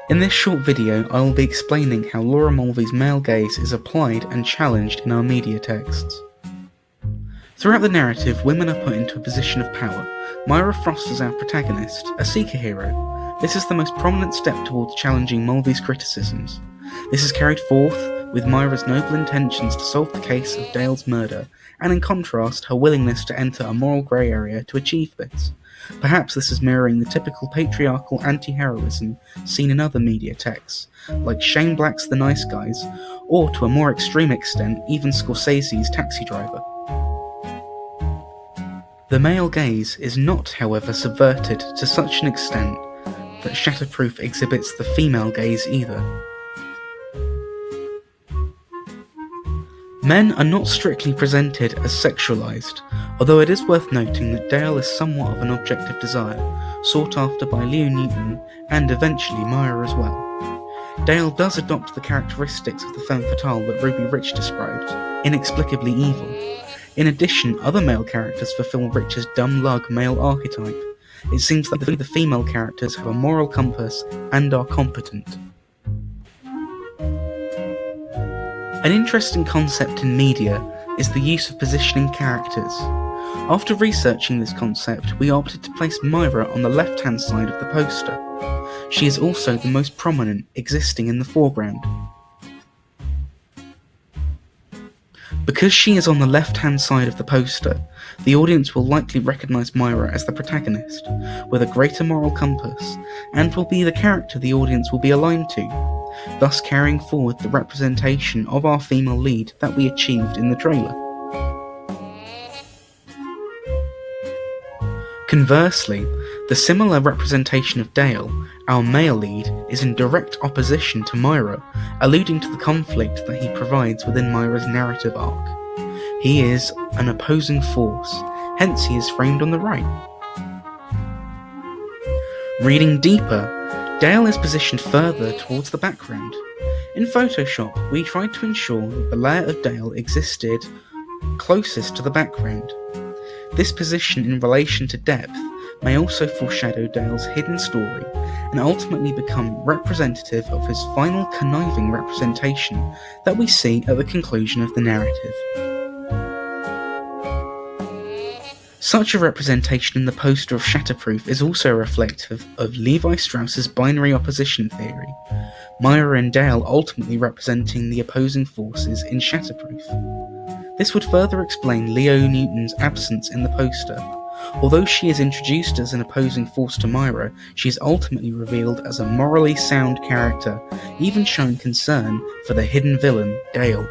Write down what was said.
In this short video, I will be explaining how Laura Mulvey's male gaze is applied and challenged in our media texts. Throughout the narrative, women are put into a position of power. Myra Frost is our protagonist, a seeker hero. This is the most prominent step towards challenging Mulvey's criticisms. This is carried forth with Myra's noble intentions to solve the case of Dale's murder, and in contrast, her willingness to enter a moral grey area to achieve this. Perhaps this is mirroring the typical patriarchal anti-heroism seen in other media texts, like Shane Black's The Nice Guys, or to a more extreme extent, even Scorsese's Taxi Driver. The male gaze is not, however, subverted to such an extent that Shatterproof exhibits the female gaze either. Men are not strictly presented as sexualized, although it is worth noting that Dale is somewhat of an object of desire, sought after by Leo Newton and eventually Myra as well. Dale does adopt the characteristics of the femme fatale that Ruby Rich described, inexplicably evil. In addition, other male characters fulfill Rich's dumb lug male archetype. It seems that the female characters have a moral compass and are competent. An interesting concept in media is the use of positioning characters. After researching this concept, we opted to place Myra on the left-hand side of the poster. She is also the most prominent, existing in the foreground. Because she is on the left-hand side of the poster, the audience will likely recognise Myra as the protagonist, with a greater moral compass, and will be the character the audience will be aligned to, thus carrying forward the representation of our female lead that we achieved in the trailer. Conversely, the similar representation of Dale, our male lead, is in direct opposition to Myra, alluding to the conflict that he provides within Myra's narrative arc. He is an opposing force, hence he is framed on the right. Reading deeper, Dale is positioned further towards the background. In Photoshop, we tried to ensure that the layer of Dale existed closest to the background. This position in relation to depth may also foreshadow Dale's hidden story and ultimately become representative of his final conniving representation that we see at the conclusion of the narrative. Such a representation in the poster of Shatterproof is also reflective of Levi Strauss's binary opposition theory, Myra and Dale ultimately representing the opposing forces in Shatterproof. This would further explain Leo Newton's absence in the poster. Although she is introduced as an opposing force to Myra, she is ultimately revealed as a morally sound character, even showing concern for the hidden villain, Dale.